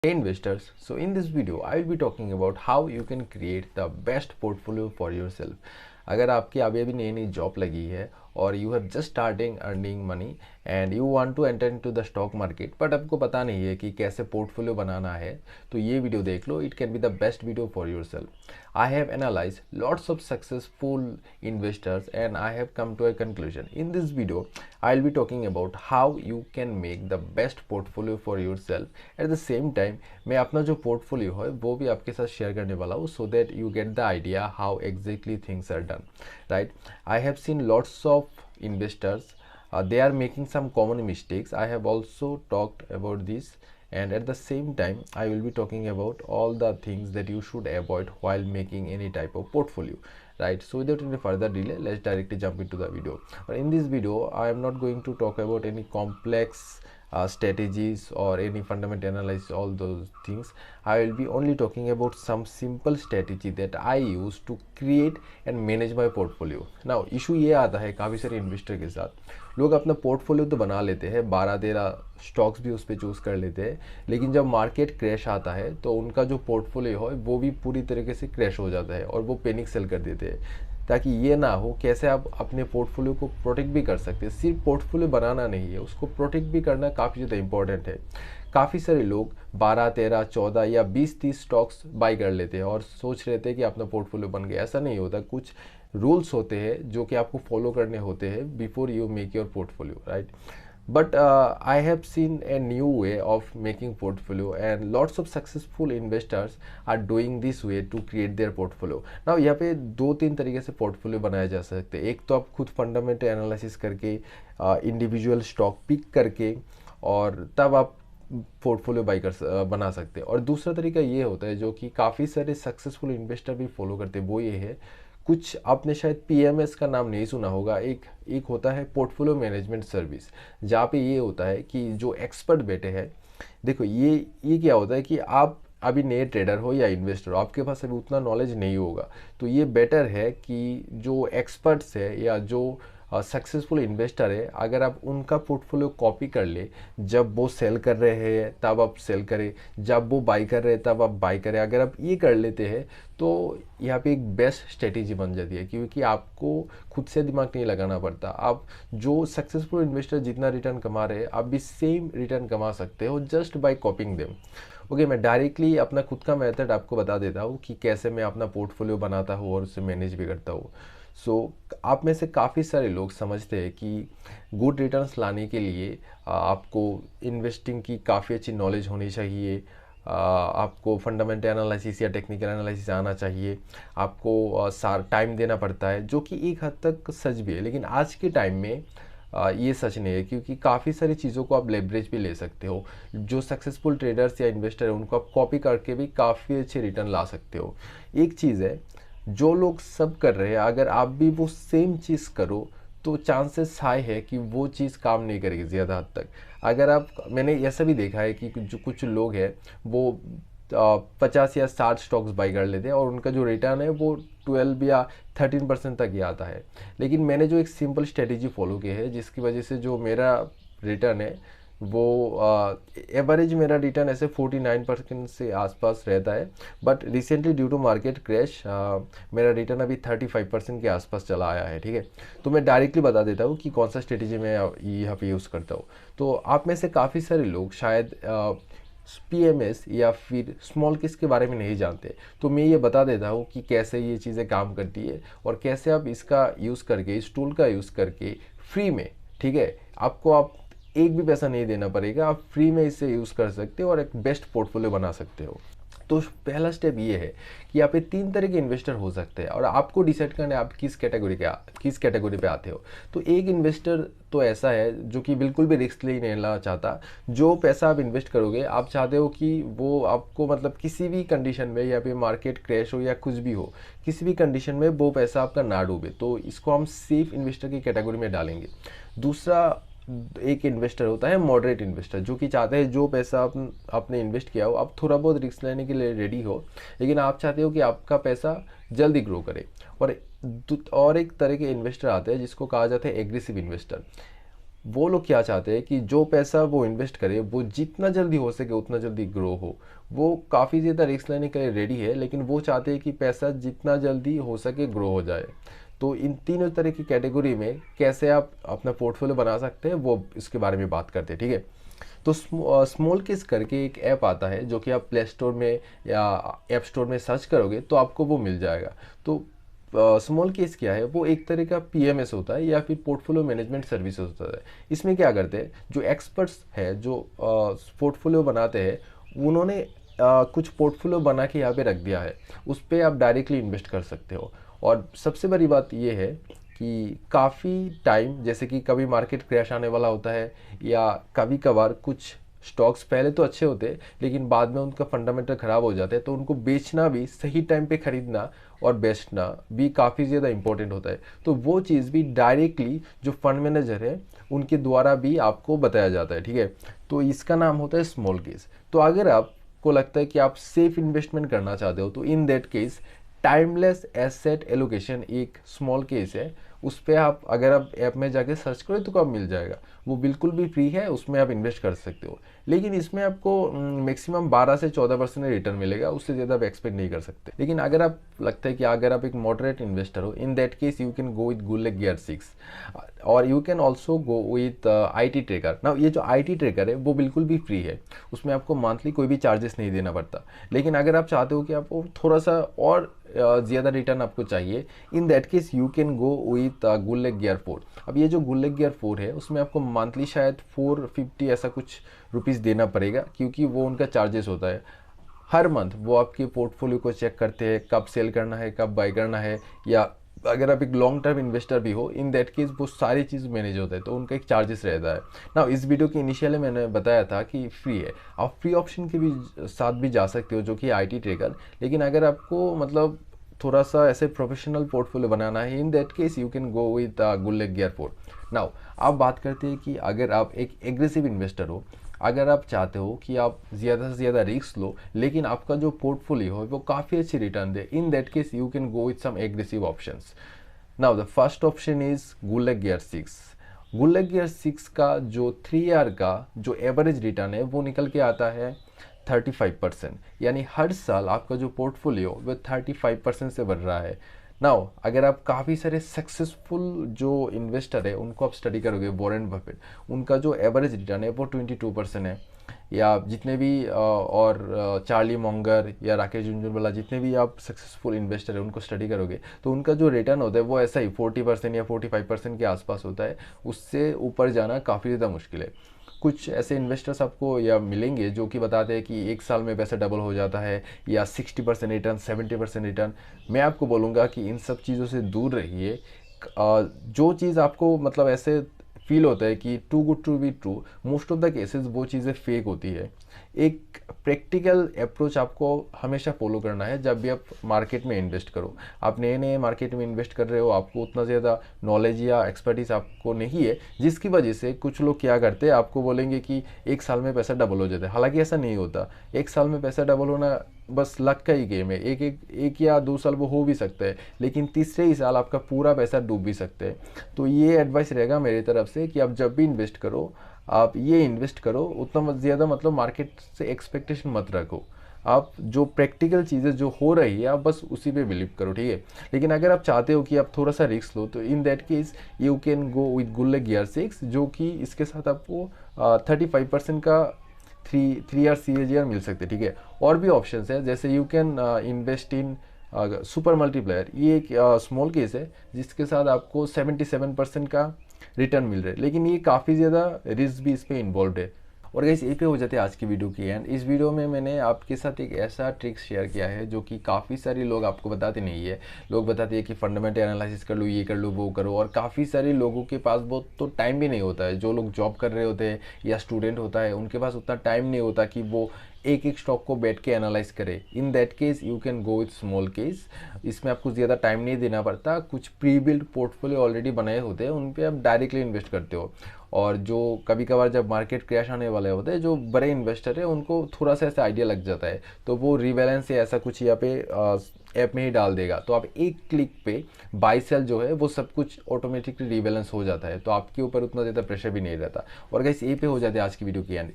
Hey investors, so in this video I will be talking about how you can create the best portfolio for yourself. अगर आपकी अभी अभी नई नई job लगी है और you have just starting earning money and you want to enter into the stock market but आपको पता नहीं है कि कैसे पोर्टफोलियो बनाना है, तो ये वीडियो देख लो. It can be the best video for yourself. I have analyse lots of successful investors and I have come to a conclusion. In this video I will be talking about how you can make the best portfolio for yourself. At the same time मैं अपना जो portfolio है वो भी आपके साथ share करने वाला हूँ so that you get the idea how exactly things are done, right? I have seen lots of investors, they are making some common mistakes. I have also talked about this, and at the same time I will be talking about all the things that you should avoid while making any type of portfolio, right? So without any further delay, let's directly jump into the video. But in this video I am not going to talk about any complex strategies or any fundamental analysis, all those things. I will be only talking about some simple strategy that I use to create and manage my portfolio. Now issue ये आता है काफ़ी सारे investor के साथ, लोग अपना portfolio तो बना लेते हैं, 12-13 स्टॉक्स भी उस पर चूज़ कर लेते हैं, लेकिन जब मार्केट क्रैश आता है तो उनका जो पोर्टफोलियो है वो भी पूरी तरीके से क्रैश हो जाता है और वो पैनिक सेल कर देते हैं. ताकि ये ना हो, कैसे आप अपने पोर्टफोलियो को प्रोटेक्ट भी कर सकते हैं. सिर्फ पोर्टफोलियो बनाना नहीं है, उसको प्रोटेक्ट भी करना काफ़ी ज़्यादा इंपॉर्टेंट है. काफ़ी सारे लोग 12-13-14 या 20-30 स्टॉक्स बाई कर लेते हैं और सोच रहे थे कि अपना पोर्टफोलियो बन गया. ऐसा नहीं होता. कुछ रूल्स होते हैं जो कि आपको फॉलो करने होते हैं before you make your portfolio, right? But I have seen a new way of making portfolio, and lots of successful investors are doing this way to create their portfolio. Now यहाँ पे 2-3 तरीके से portfolio बनाया जा सकते हैं. एक तो आप खुद फंडामेंटल एनालिसिस करके, इंडिविजुअल स्टॉक पिक करके, और तब आप पोर्टफोलियो बना सकते हैं. और दूसरा तरीका ये होता है जो कि काफ़ी सारे सक्सेसफुल इन्वेस्टर भी फॉलो करते हैं, वो ये है, कुछ आपने शायद पीएमएस का नाम नहीं सुना होगा. एक होता है पोर्टफोलियो मैनेजमेंट सर्विस, जहाँ पे ये होता है कि जो एक्सपर्ट बैठे हैं, देखो ये क्या होता है कि आप अभी नए ट्रेडर हो या इन्वेस्टर हो, आपके पास अभी उतना नॉलेज नहीं होगा, तो ये बेटर है कि जो एक्सपर्ट्स है या जो सक्सेसफुल इन्वेस्टर है, अगर आप उनका पोर्टफोलियो कॉपी कर ले, जब वो सेल कर रहे हैं तब आप सेल करें, जब वो बाई कर रहे हैं तब आप बाई करें. अगर आप ये कर लेते हैं तो यहाँ पे एक बेस्ट स्ट्रेटेजी बन जाती है, क्योंकि आपको खुद से दिमाग नहीं लगाना पड़ता. आप जो सक्सेसफुल इन्वेस्टर जितना रिटर्न कमा रहे हैं, आप भी सेम रिटर्न कमा सकते हो जस्ट बाय कॉपिंग देम. ओके, मैं डायरेक्टली अपना खुद का मेथड आपको बता देता हूँ कि कैसे मैं अपना पोर्टफोलियो बनाता हूँ और उसे मैनेज भी करता हूँ. सो आप में से काफ़ी सारे लोग समझते हैं कि गुड रिटर्न्स लाने के लिए आपको इन्वेस्टिंग की काफ़ी अच्छी नॉलेज होनी चाहिए, आपको फंडामेंटल एनालिसिस या टेक्निकल एनालिसिस आना चाहिए, आपको सारा टाइम देना पड़ता है, जो कि एक हद तक सच भी है. लेकिन आज के टाइम में ये सच नहीं है, क्योंकि काफ़ी सारी चीज़ों को आप लेवरेज भी ले सकते हो. जो सक्सेसफुल ट्रेडर्स या इन्वेस्टर है उनको आप कॉपी करके भी काफ़ी अच्छे रिटर्न ला सकते हो. एक चीज़ है, जो लोग सब कर रहे हैं, अगर आप भी वो सेम चीज़ करो तो चांसेस हाई है कि वो चीज़ काम नहीं करेगी ज़्यादा हद तक. अगर आप, मैंने ऐसा भी देखा है कि जो कुछ लोग हैं वो 50 या 60 स्टॉक्स बाई कर लेते हैं और उनका जो रिटर्न है वो 12 या 13% तक ही आता है. लेकिन मैंने जो एक सिंपल स्ट्रेटेजी फॉलो की है, जिसकी वजह से जो मेरा रिटर्न है वो एवरेज मेरा रिटर्न ऐसे 49% से आसपास रहता है. But recently due to market crash मेरा रिटर्न अभी 35% के आसपास चला आया है. ठीक है, तो मैं डायरेक्टली बता देता हूँ कि कौन सा स्ट्रेटेजी मैं यहाँ पे यूज़ करता हूँ. तो आप में से काफ़ी सारे लोग शायद पीएमएस या फिर स्मॉल केस के बारे में नहीं जानते, तो मैं ये बता देता हूँ कि कैसे ये चीज़ें काम करती है और कैसे आप इसका यूज़ करके, इस टूल का यूज़ करके फ्री में, ठीक है, आप एक भी पैसा नहीं देना पड़ेगा, आप फ्री में इसे यूज़ कर सकते हो और एक बेस्ट पोर्टफोलियो बना सकते हो. तो पहला स्टेप ये है कि यहाँ पे 3 तरह के इन्वेस्टर हो सकते हैं और आपको डिसाइड करना है आप किस कैटेगरी पे आते हो. तो एक इन्वेस्टर तो ऐसा है जो कि बिल्कुल भी रिस्क नहीं लेना चाहता. जो पैसा आप इन्वेस्ट करोगे, आप चाहते हो कि वो आपको, मतलब किसी भी कंडीशन में, या फिर मार्केट क्रैश हो या कुछ भी हो, किसी भी कंडीशन में वो पैसा आपका ना डूबे, तो इसको हम सेफ इन्वेस्टर की कैटेगरी में डालेंगे. दूसरा एक इन्वेस्टर होता है मॉडरेट इन्वेस्टर, जो कि चाहते हैं जो पैसा आपने इन्वेस्ट किया हो, आप थोड़ा बहुत रिस्क लेने के लिए रेडी हो, लेकिन आप चाहते हो कि आपका पैसा जल्दी ग्रो करे. और एक तरह के इन्वेस्टर आते हैं जिसको कहा जाता है एग्रेसिव इन्वेस्टर. वो लोग क्या चाहते हैं कि जो पैसा वो इन्वेस्ट करे वो जितना जल्दी हो सके उतना जल्दी ग्रो हो। वो काफ़ी ज़्यादा रिस्क लेने के लिए रेडी है, लेकिन वो चाहते हैं कि पैसा जितना जल्दी हो सके ग्रो हो जाए। तो इन तीनों तरह की कैटेगरी में कैसे आप अपना पोर्टफोलियो बना सकते हैं वो इसके बारे में बात करते हैं, ठीक है। तो स्मॉल केस करके एक ऐप आता है जो कि आप प्ले स्टोर में या ऐप स्टोर में सर्च करोगे तो आपको वो मिल जाएगा। तो स्मॉल केस क्या है, वो एक तरह का पीएमएस होता है या फिर पोर्टफोलियो मैनेजमेंट सर्विस होता है। इसमें क्या करते हैं, जो एक्सपर्ट्स है जो पोर्टफोलियो बनाते हैं, उन्होंने कुछ पोर्टफोलियो बना के यहाँ पे रख दिया है, उस पर आप डायरेक्टली इन्वेस्ट कर सकते हो। और सबसे बड़ी बात ये है कि काफ़ी टाइम, जैसे कि कभी मार्केट क्रैश आने वाला होता है या कभी कभार कुछ स्टॉक्स पहले तो अच्छे होते हैं लेकिन बाद में उनका फंडामेंटल ख़राब हो जाते हैं, तो उनको बेचना भी, सही टाइम पे ख़रीदना और बेचना भी काफ़ी ज़्यादा इंपॉर्टेंट होता है। तो वो चीज़ भी डायरेक्टली जो फंड मैनेजर है उनके द्वारा भी आपको बताया जाता है, ठीक है। तो इसका नाम होता है स्मॉल केस। तो अगर आपको लगता है कि आप सेफ इन्वेस्टमेंट करना चाहते हो तो in that case timeless asset allocation एक स्मॉल केस है। उस पर आप, अगर आप ऐप में जाके सर्च करो तो कब मिल जाएगा, वो बिल्कुल भी फ्री है, उसमें आप इन्वेस्ट कर सकते हो। लेकिन इसमें आपको मैक्सिमम 12 से 14% रिटर्न मिलेगा, उससे ज़्यादा आप एक्सपेक्ट नहीं कर सकते। लेकिन अगर आप लगता है कि अगर आप एक मॉडरेट इन्वेस्टर हो, in that case you can go with Gullak gear 6 और you can also go with IT tracker. ना ये जो IT ट्रेकर है वो बिल्कुल भी फ्री है, उसमें आपको मंथली कोई भी चार्जेस नहीं देना पड़ता। लेकिन अगर आप चाहते हो कि आपको थोड़ा सा और ज़्यादा रिटर्न आपको चाहिए, in that case you can go with Gullak gear 4। अब ये जो गुल्लेक गियर 4 है उसमें आपको मंथली शायद 450 ऐसा कुछ रुपीज़ देना पड़ेगा, क्योंकि वो उनका चार्जेस होता है। हर मंथ वो आपके पोर्टफोलियो को चेक करते हैं, कब सेल करना है, कब बाय करना है, या अगर आप एक लॉन्ग टर्म इन्वेस्टर भी हो, इन दैट केस वो सारी चीज़ मैनेज होता है, तो उनका एक चार्जेस रहता है ना। इस वीडियो के इनिशियली मैंने बताया था कि फ्री है, आप फ्री ऑप्शन के भी साथ भी जा सकते हो जो कि IT ट्रेकर। लेकिन अगर आपको मतलब थोड़ा सा ऐसे प्रोफेशनल पोर्टफोलियो बनाना है, in that case you can go with Gullak gear 4। Now आप बात करते हैं कि अगर आप एक एग्रेसिव इन्वेस्टर हो, अगर आप चाहते हो कि आप ज़्यादा से ज़्यादा रिस्क लो लेकिन आपका जो पोर्टफोलियो हो वो काफ़ी अच्छी रिटर्न दे, in that case you can go with some aggressive options. Now the first option is Gullak gear 6। Gullak gear 6 का जो 3 ईयर का जो एवरेज रिटर्न है वो निकल के आता है 35%, यानी हर साल आपका जो पोर्टफोलियो वो 35% से बढ़ रहा है। नाउ अगर आप काफ़ी सारे सक्सेसफुल जो इन्वेस्टर है उनको आप स्टडी करोगे, वॉरेन बफेट, उनका जो एवरेज रिटर्न है वो 22% है। या जितने भी चार्ली मॉन्गर या राकेश झुंझुनवाला, जितने भी आप सक्सेसफुल इन्वेस्टर है उनको स्टडी करोगे तो उनका जो रिटर्न होता है वो ऐसा ही 40% या 45% के आसपास होता है। उससे ऊपर जाना काफ़ी ज़्यादा मुश्किल है। कुछ ऐसे इन्वेस्टर्स आपको या मिलेंगे जो कि बताते हैं कि एक साल में पैसा डबल हो जाता है या 60% रिटर्न, 70% रिटर्न। मैं आपको बोलूँगा कि इन सब चीज़ों से दूर रहिए। जो चीज़ आपको मतलब ऐसे फील होता है कि too good to be true, most of the cases वो चीज़ें फेक होती है। एक प्रैक्टिकल अप्रोच आपको हमेशा फॉलो करना है जब भी आप मार्केट में इन्वेस्ट करो। आप नए नए मार्केट में इन्वेस्ट कर रहे हो, आपको उतना ज़्यादा नॉलेज या एक्सपर्टीज आपको नहीं है, जिसकी वजह से कुछ लोग क्या करते हैं, आपको बोलेंगे कि एक साल में पैसा डबल हो जाता है। हालांकि ऐसा नहीं होता। एक साल में पैसा डबल होना बस लक का ही गेम है। एक या 2 साल वो हो भी सकता है, लेकिन तीसरे ही साल आपका पूरा पैसा डूब भी सकते हैं। तो ये एडवाइस रहेगा मेरी तरफ से कि आप जब भी इन्वेस्ट करो, आप ये इन्वेस्ट करो, उतना ज़्यादा मतलब मार्केट से एक्सपेक्टेशन मत रखो। आप जो प्रैक्टिकल चीज़ें जो हो रही है आप बस उसी पे बिलीव करो, ठीक है। लेकिन अगर आप चाहते हो कि आप थोड़ा सा रिस्क लो तो in that case you can go with Gullak gear 6, जो कि इसके साथ आपको 35% का 3 ईयर CAGR मिल सकते, ठीक है। और भी ऑप्शन है, जैसे you can invest in super multiplier. ये एक स्मॉल केस है जिसके साथ आपको 77% का रिटर्न मिल रहा है, लेकिन ये काफ़ी ज़्यादा रिस्क भी इस पर इन्वॉल्व है। और गाइस यही पे हो जाते हैं आज की वीडियो की एंड। इस वीडियो में मैंने आपके साथ एक ऐसा ट्रिक्स शेयर किया है जो कि काफ़ी सारे लोग आपको बताते नहीं है। लोग बताते हैं कि फंडामेंटल एनालिसिस कर लो, ये कर लो, वो करो, और काफ़ी सारे लोगों के पास बहुत तो टाइम भी नहीं होता है। जो लोग जॉब कर रहे होते हैं या स्टूडेंट होता है उनके पास उतना टाइम नहीं होता कि वो एक एक स्टॉक को बैठ के एनालाइज करे। इन that case you can go with small case. इसमें आपको ज़्यादा टाइम नहीं देना पड़ता, कुछ प्री बिल्ड पोर्टफोलियो ऑलरेडी बनाए होते हैं, उन पे आप डायरेक्टली इन्वेस्ट करते हो। और जो कभी कभार जब मार्केट क्रैश आने वाले होते हैं, जो बड़े इन्वेस्टर है उनको थोड़ा सा ऐसा आइडिया लग जाता है, तो वो रीबैलेंस या ऐसा कुछ यहाँ पे ऐप में ही डाल देगा। तो आप एक क्लिक पे बाई सेल जो है वो सब कुछ ऑटोमेटिकली रीबैलेंस हो जाता है, तो आपके ऊपर उतना ज़्यादा प्रेशर भी नहीं रहता। और गाइस ये पे हो जाते हैं आज की वीडियो की end.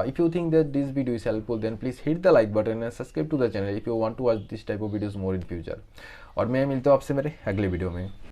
If you think that this video is helpful then please hit the like button and subscribe to the channel if you want to watch this type of videos more in future. और मैं मिलता हूँ आपसे मेरे अगले video में।